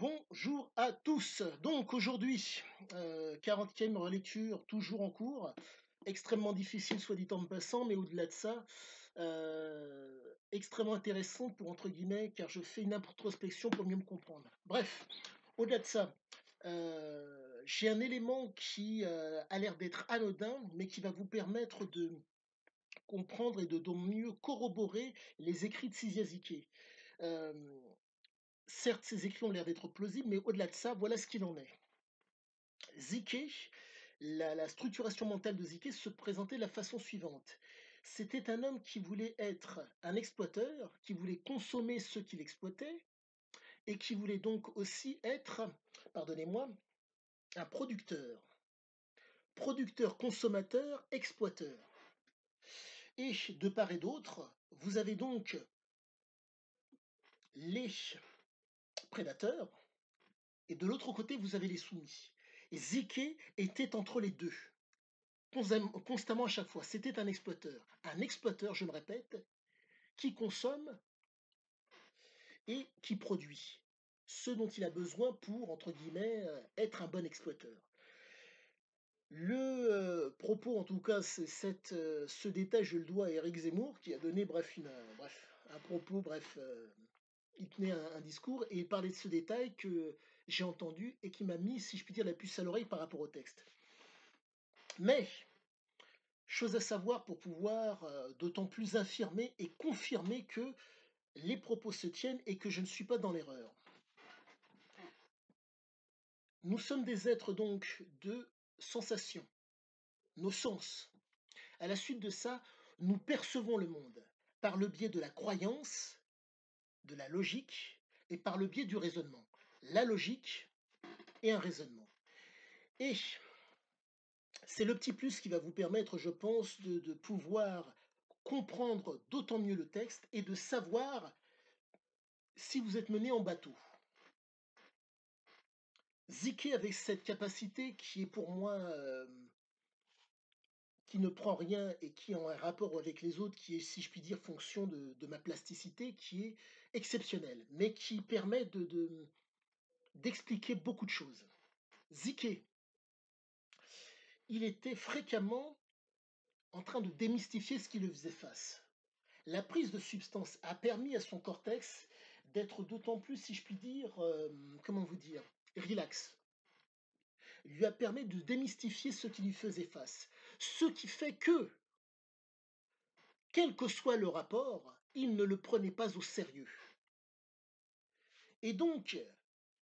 Bonjour à tous. Donc aujourd'hui, 40e relecture toujours en cours, extrêmement difficile soit dit en passant, mais au-delà de ça, extrêmement intéressante pour entre guillemets, car je fais une introspection pour mieux me comprendre. Bref, au-delà de ça, j'ai un élément qui, a l'air d'être anodin, mais qui va vous permettre de comprendre et de mieux corroborer les écrits de Csikszentmihalyi. Hem Certes, ces écrits ont l'air d'être plausibles, mais au-delà de ça, voilà ce qu'il en est. Zike, la structuration mentale de Zike se présentait de la façon suivante. C'était un homme qui voulait être un exploiteur, qui voulait consommer ceux qu'il exploitait, et qui voulait donc aussi être, pardonnez-moi, un producteur. Producteur, consommateur, exploiteur. Et de part et d'autre, vous avez donc les prédateurs, et de l'autre côté, vous avez les soumis. Et Zike était entre les deux. Constamment à chaque fois. C'était un exploiteur. Un exploiteur, je me répète, qui consomme et qui produit ce dont il a besoin pour, entre guillemets, être un bon exploiteur. Le propos, en tout cas, ce détail, je le dois à Éric Zemmour, qui a donné, bref, un propos, bref, il tenait un discours et il parlait de ce détail que j'ai entendu et qui m'a mis, si je puis dire, la puce à l'oreille par rapport au texte. Mais chose à savoir pour pouvoir, d'autant plus affirmer et confirmer que les propos se tiennent et que je ne suis pas dans l'erreur. Nous sommes des êtres donc de sensations, nos sens. À la suite de ça, nous percevons le monde par le biais de la croyance, de la logique et par le biais du raisonnement. La logique et un raisonnement. Et c'est le petit plus qui va vous permettre, je pense, de pouvoir comprendre d'autant mieux le texte et de savoir si vous êtes mené en bateau. Zike avait cette capacité qui est pour moi, qui ne prend rien et qui a un rapport avec les autres qui est, si je puis dire, fonction de ma plasticité, qui est exceptionnelle, mais qui permet d'expliquer beaucoup de choses. Zike, il était fréquemment en train de démystifier ce qui le faisait face. La prise de substance a permis à son cortex d'être d'autant plus, si je puis dire, comment vous dire, relax. Lui a permis de démystifier ce qui lui faisait face. Ce qui fait que, quel que soit le rapport, il ne le prenait pas au sérieux. Et donc,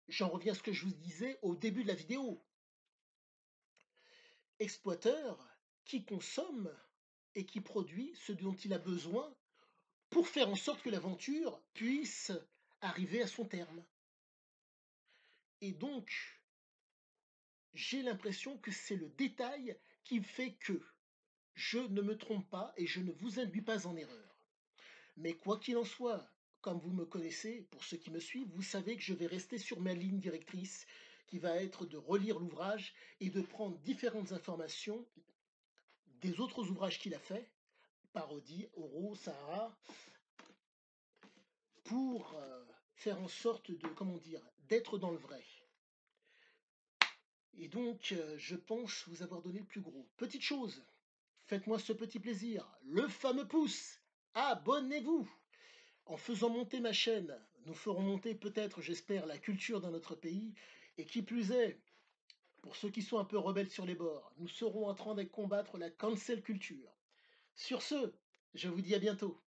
j'en reviens à ce que je vous disais au début de la vidéo. Exploiteur qui consomme et qui produit ce dont il a besoin pour faire en sorte que l'aventure puisse arriver à son terme. Et donc, j'ai l'impression que c'est le détail qui fait que je ne me trompe pas et je ne vous induis pas en erreur. Mais quoi qu'il en soit, comme vous me connaissez, pour ceux qui me suivent, vous savez que je vais rester sur ma ligne directrice qui va être de relire l'ouvrage et de prendre différentes informations des autres ouvrages qu'il a faits, Parodie, Oro, Sahara, pour faire en sorte de, comment dire, d'être dans le vrai. Et donc, je pense vous avoir donné le plus gros. Petite chose, faites-moi ce petit plaisir, le fameux pouce, abonnez-vous. En faisant monter ma chaîne, nous ferons monter peut-être, j'espère, la culture dans notre pays. Et qui plus est, pour ceux qui sont un peu rebelles sur les bords, nous serons en train de combattre la cancel culture. Sur ce, je vous dis à bientôt.